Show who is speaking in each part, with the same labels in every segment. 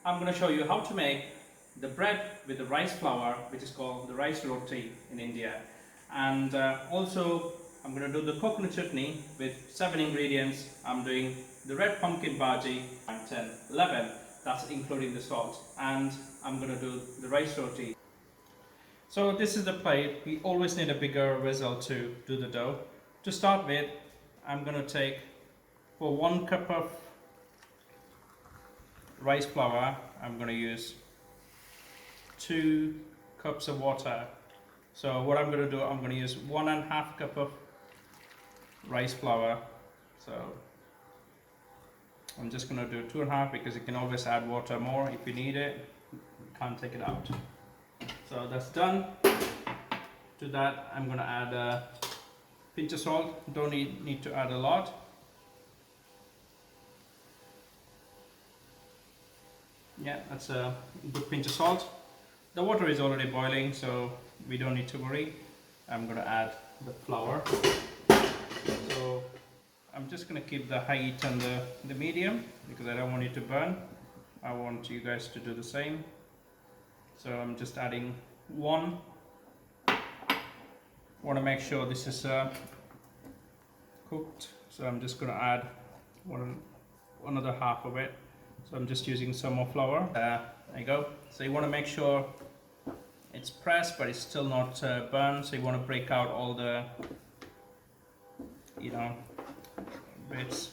Speaker 1: I'm going to show you how to make the bread with the rice flour, which is called the rice roti in India. And also I'm going to do the coconut chutney with 7 ingredients. I'm doing the red pumpkin bhaji, 10, 11, that's including the salt. And I'm going to do the rice roti. So this is the plate. We always need a bigger vessel to do the dough. To start with, I'm going to take, for 1 cup of rice flour, I'm going to use 2 cups of water. So what I'm going to do, I'm going to use 1.5 cup of rice flour. So I'm just going to do 2.5 because you can always add water more if you need it. You can't take it out. So that's done. To that, I'm going to add a pinch of salt. Don't need to add a lot. Yeah, that's a good pinch of salt. The water is already boiling, so we don't need to worry. I'm going to add the flour. So I'm just going to keep the high heat on the medium because I don't want it to burn. I want you guys to do the same. So I'm just adding 1. Want to make sure this is cooked. So I'm just going to add another half of it. So I'm just using some more flour. There you go. So you want to make sure it's pressed but it's still not burned. So you want to break out all the bits.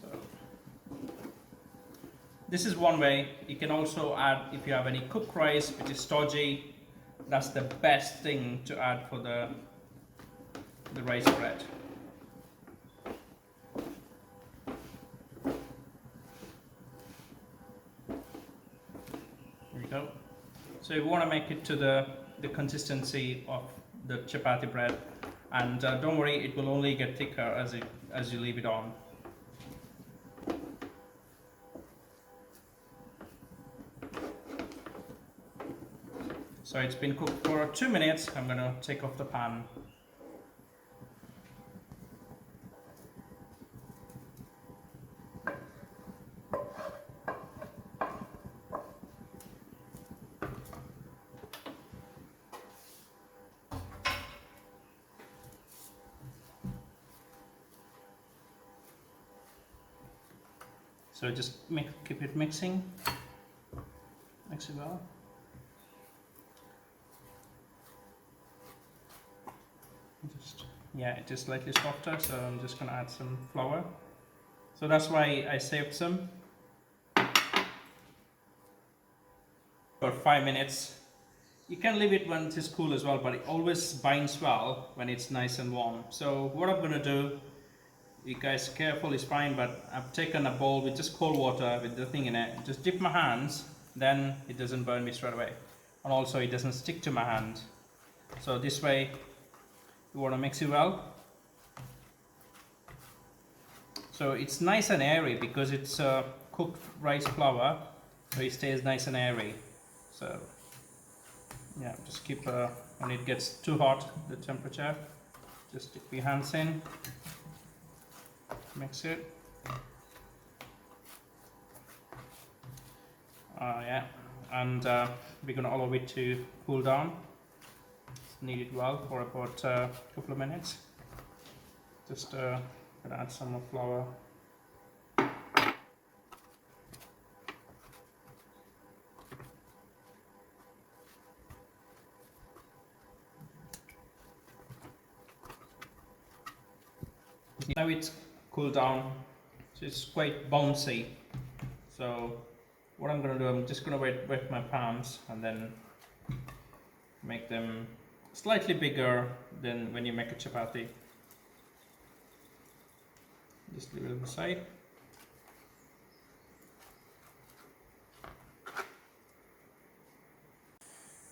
Speaker 1: So this is one way. You can also add, if you have any cooked rice which is stodgy, that's the best thing to add for the rice bread. There you go. So you want to make it to the consistency of the chapati bread, and don't worry, it will only get thicker as you leave it on. So it's been cooked for 2 minutes. I'm going to take off the pan. So just keep it mixing. Mix it well. It is slightly softer, so I'm just going to add some flour. So that's why I saved some. For 5 minutes. You can leave it when it is cool as well, but it always binds well when it's nice and warm. So what I'm going to do, you guys careful is fine, but I've taken a bowl with just cold water with the thing in it. Just dip my hands, then it doesn't burn me straight away. And also it doesn't stick to my hand. So this way, you want to mix it well. So it's nice and airy because it's cooked rice flour, so it stays nice and airy. So yeah, just keep when it gets too hot, the temperature, just dip your hands in, mix it. And we're going to allow it to cool down. Knead it well for about a couple of minutes. Just gonna add some more flour. Now it's cooled down, so it's quite bouncy. So what I'm gonna do, I'm just gonna wet my palms and then make them slightly bigger than when you make a chapati. Just leave it on the side.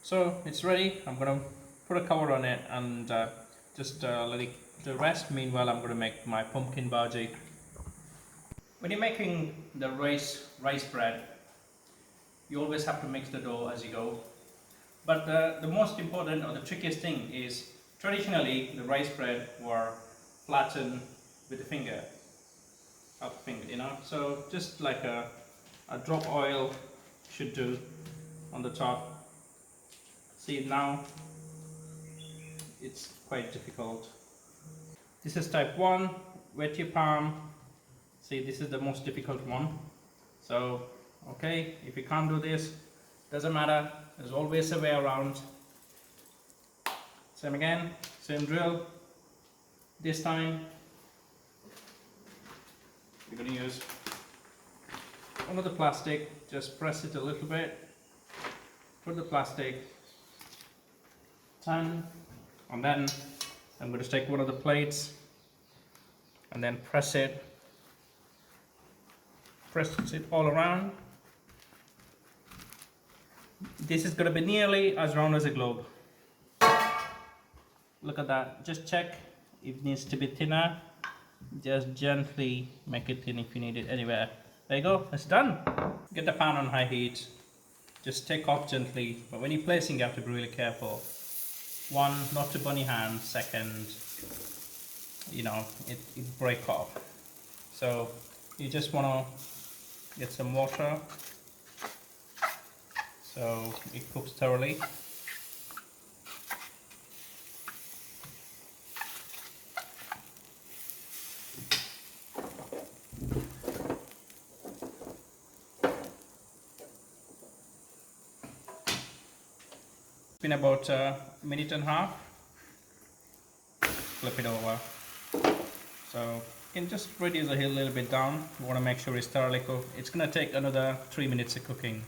Speaker 1: So it's ready. I'm gonna put a cover on it and just let it the rest. Meanwhile, I'm gonna make my pumpkin bhaji. When you're making the rice bread, you always have to mix the dough as you go. But the most important or the trickiest thing is, traditionally the rice bread were flattened with the finger, up finger, so just like a A drop oil should do on the top. See, now it's quite difficult. This is type 1, wet your palm. See, this is the most difficult one. So, okay, if you can't do this, doesn't matter, there's always a way around. Same again, same drill. This time, we're going to use another plastic, just press it a little bit, put the plastic, turn, and then I'm going to take one of the plates and then press it all around. This is going to be nearly as round as a globe. Look at that, just check if it needs to be thinner. Just gently make it thin if you need it anywhere. There you go, it's done. Get the pan on high heat, just take off gently, but when you're placing you have to be really careful. One, not to burn your hand. Second, you know, it break off. So you just want to get some water so it cooks thoroughly. It's been about a minute and a half. Flip it over. So you can just reduce the heat a little bit down. You want to make sure it's thoroughly cooked. It's going to take another 3 minutes of cooking.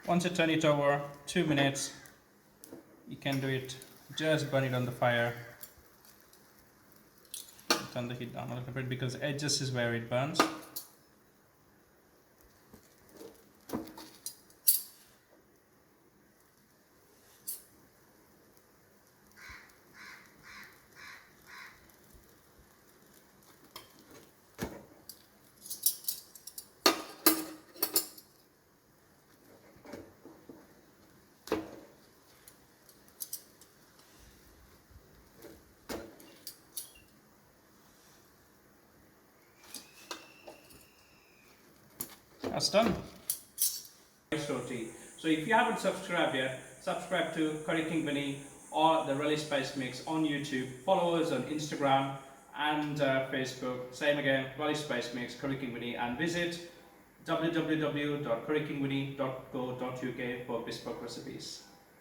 Speaker 1: Once you turn it over, 2 minutes, you can do it. Just burn it on the fire. Turn the heat down a little bit because edges is where it burns. That's done. Rice roti. So if you haven't subscribed yet, subscribe to Curry King Vinny or the Relish Spice Mix on YouTube. Follow us on Instagram and Facebook. Same again, Relish Spice Mix, Curry King Vinny, and visit www.currykingvinny.co.uk for bespoke recipes.